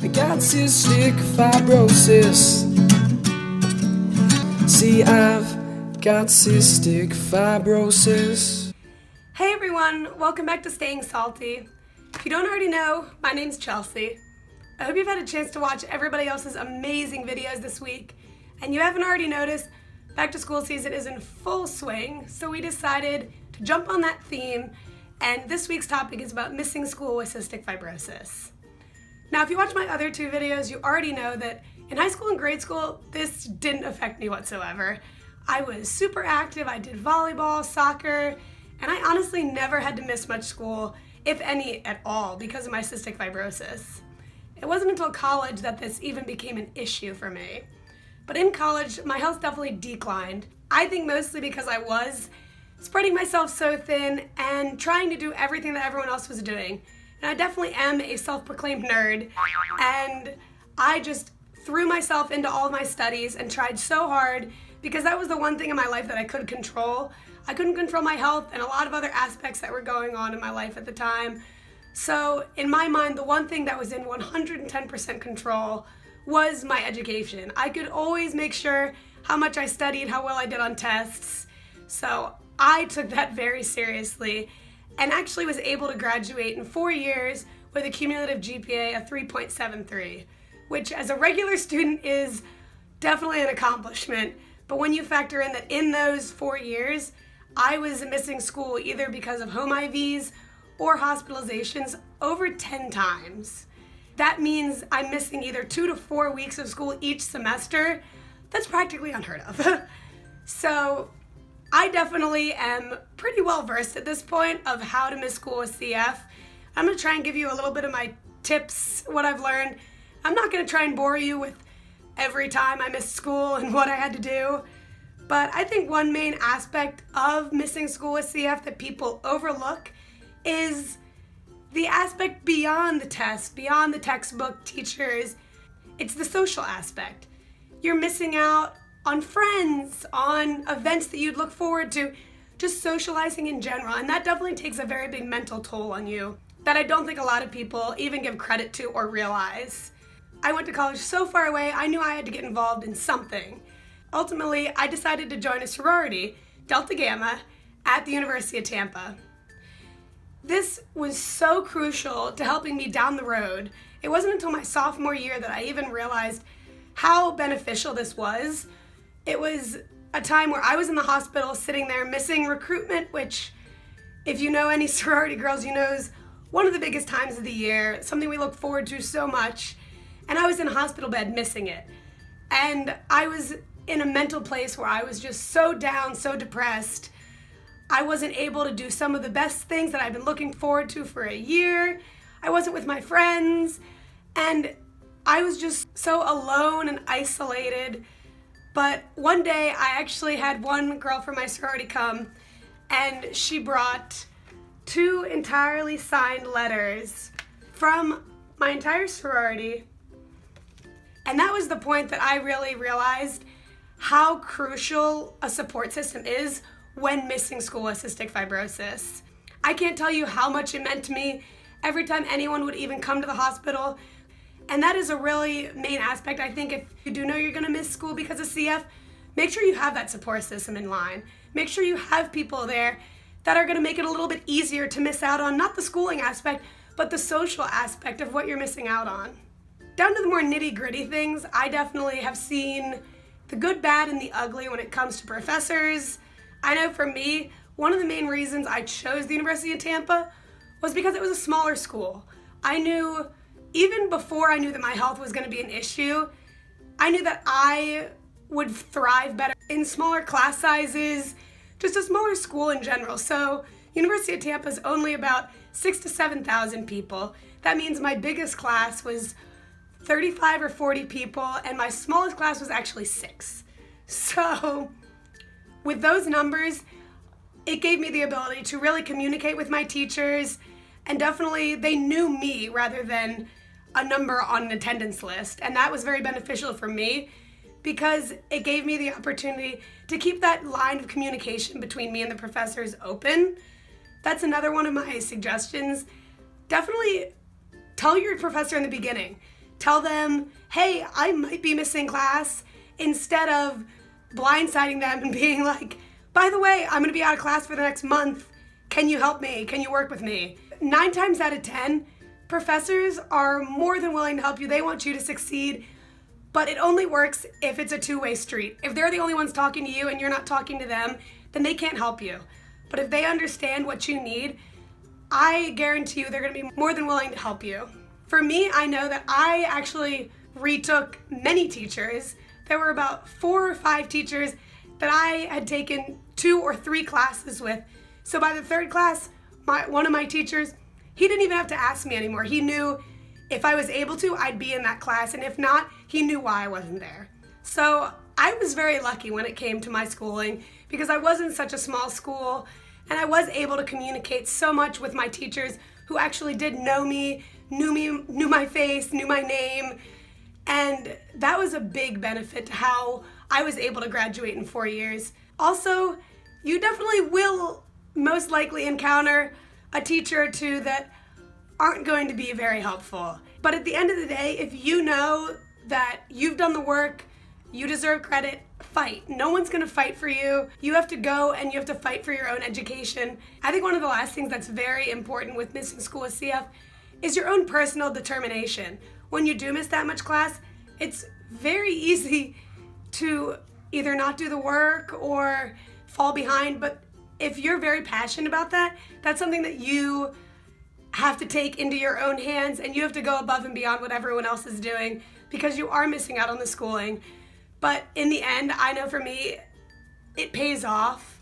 I got cystic fibrosis. See, I've got cystic fibrosis. Hey everyone, welcome back to Staying Salty. If you don't already know, my name's Chelsea. I hope you've had a chance to watch everybody else's amazing videos this week. And you haven't already noticed, back to school season is in full swing, so we decided to jump on that theme, and this week's topic is about missing school with cystic fibrosis. Now, if you watch my other two videos, you already know that in high school and grade school, this didn't affect me whatsoever. I was super active, I did volleyball, soccer, and I honestly never had to miss much school, if any at all, because of my cystic fibrosis. It wasn't until college that this even became an issue for me. But in college, my health definitely declined. I think mostly because I was spreading myself so thin and trying to do everything that everyone else was doing. And I definitely am a self-proclaimed nerd, and I just threw myself into all of my studies and tried so hard because that was the one thing in my life that I could control. I couldn't control my health and a lot of other aspects that were going on in my life at the time. So in my mind, the one thing that was in 110% control was my education. I could always make sure how much I studied, how well I did on tests. So I took that very seriously and actually was able to graduate in 4 years with a cumulative GPA of 3.73, which as a regular student is definitely an accomplishment. But when you factor in that in those 4 years, I was missing school either because of home IVs or hospitalizations over 10 times. That means I'm missing either 2 to 4 weeks of school each semester. That's practically unheard of. So I definitely am pretty well versed at this point of how to miss school with CF. I'm gonna try and give you a little bit of my tips, what I've learned. I'm not gonna try and bore you with every time I missed school and what I had to do. But I think one main aspect of missing school with CF that people overlook is the aspect beyond the test, beyond the textbook teachers. It's the social aspect. You're missing out on friends, on events that you'd look forward to, just socializing in general. And that definitely takes a very big mental toll on you that I don't think a lot of people even give credit to or realize. I went to college so far away, I knew I had to get involved in something. Ultimately, I decided to join a sorority, Delta Gamma, at the University of Tampa. This was so crucial to helping me down the road. It wasn't until my sophomore year that I even realized how beneficial this was. It was a time where I was in the hospital sitting there missing recruitment, which if you know any sorority girls, you know is one of the biggest times of the year, something we look forward to so much. And I was in a hospital bed missing it. And I was in a mental place where I was just so down, so depressed. I wasn't able to do some of the best things that I've been looking forward to for a year. I wasn't with my friends. And I was just so alone and isolated. But one day I actually had one girl from my sorority come, and she brought 2 entirely signed letters from my entire sorority. And that was the point that I really realized how crucial a support system is when missing school with cystic fibrosis. I can't tell you how much it meant to me every time anyone would even come to the hospital. And that is a really main aspect. I think if you do know you're gonna miss school because of CF, make sure you have that support system in line. Make sure you have people there that are gonna make it a little bit easier to miss out on not the schooling aspect, but the social aspect of what you're missing out on. Down to the more nitty-gritty things, I definitely have seen the good, bad, and the ugly when it comes to professors. I know for me, one of the main reasons I chose the University of Tampa was because it was a smaller school. I knew, even before I knew that my health was going to be an issue, I knew that I would thrive better in smaller class sizes, just a smaller school in general. So University of Tampa is only about 6,000 to 7,000 people. That means my biggest class was 35 or 40 people, and my smallest class was actually 6. So with those numbers, it gave me the ability to really communicate with my teachers, and definitely they knew me rather than a number on an attendance list. And that was very beneficial for me because it gave me the opportunity to keep that line of communication between me and the professors open. That's another one of my suggestions. Definitely tell your professor in the beginning. Tell them, hey, I might be missing class, instead of blindsiding them and being like, by the way, I'm gonna be out of class for the next month. Can you help me? Can you work with me? 9 times out of 10, professors are more than willing to help you. They want you to succeed, but it only works if it's a two-way street. If they're the only ones talking to you and you're not talking to them, then they can't help you. But if they understand what you need, I guarantee you they're gonna be more than willing to help you. For me, I know that I actually retook many teachers. There were about 4 or 5 teachers that I had taken 2 or 3 classes with. So by the 3rd class, one of my teachers, he didn't even have to ask me anymore. He knew if I was able to, I'd be in that class, and if not, he knew why I wasn't there. So I was very lucky when it came to my schooling, because I was in such a small school, and I was able to communicate so much with my teachers who actually did know me, knew my face, knew my name, and that was a big benefit to how I was able to graduate in 4 years. Also, you definitely will most likely encounter a teacher or two that aren't going to be very helpful. But at the end of the day, if you know that you've done the work, you deserve credit, fight. No one's gonna fight for you. You have to go and you have to fight for your own education. I think one of the last things that's very important with missing school with CF is your own personal determination. When you do miss that much class, it's very easy to either not do the work or fall behind, but if you're very passionate about that, that's something that you have to take into your own hands, and you have to go above and beyond what everyone else is doing, because you are missing out on the schooling. But in the end, I know for me, it pays off,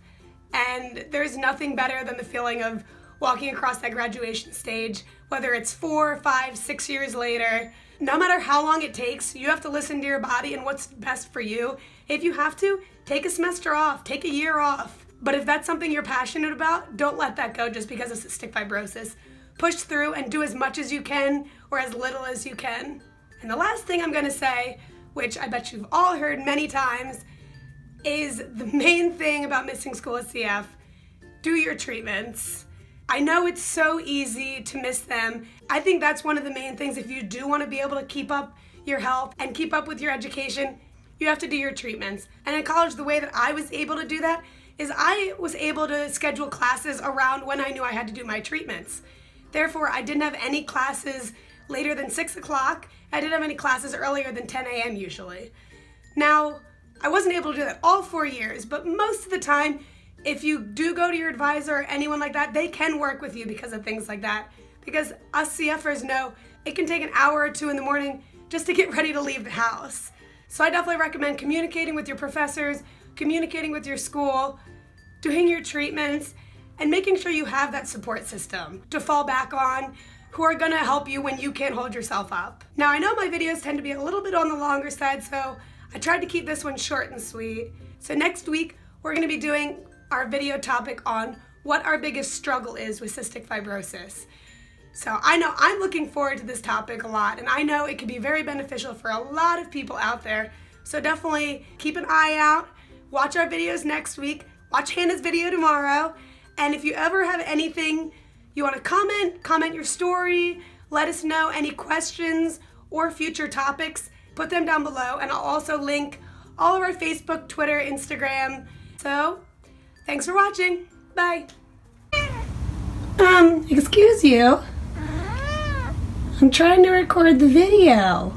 and there's nothing better than the feeling of walking across that graduation stage, whether it's 4, 5, 6 years later. No matter how long it takes, you have to listen to your body and what's best for you. If you have to, take a semester off, take a year off. But if that's something you're passionate about, don't let that go just because of cystic fibrosis. Push through and do as much as you can or as little as you can. And the last thing I'm gonna say, which I bet you've all heard many times, is the main thing about missing school with CF. Do your treatments. I know it's so easy to miss them. I think that's one of the main things. If you do want to be able to keep up your health and keep up with your education, you have to do your treatments. And in college, the way that I was able to do that is I was able to schedule classes around when I knew I had to do my treatments. Therefore, I didn't have any classes later than 6 o'clock. I didn't have any classes earlier than 10 a.m. usually. Now, I wasn't able to do that all 4 years, but most of the time, if you do go to your advisor or anyone like that, they can work with you because of things like that. Because us CFers know it can take an hour or 2 in the morning just to get ready to leave the house. So I definitely recommend communicating with your professors, communicating with your school, doing your treatments, and making sure you have that support system to fall back on who are gonna help you when you can't hold yourself up. Now, I know my videos tend to be a little bit on the longer side, so I tried to keep this one short and sweet. So next week, we're gonna be doing our video topic on what our biggest struggle is with cystic fibrosis. So I know I'm looking forward to this topic a lot, and I know it could be very beneficial for a lot of people out there. So definitely keep an eye out, watch our videos next week, watch Hannah's video tomorrow, and if you ever have anything you want to comment your story, let us know any questions or future topics, put them down below, and I'll also link all of our Facebook, Twitter, Instagram. So, thanks for watching. Bye. Excuse you. I'm trying to record the video.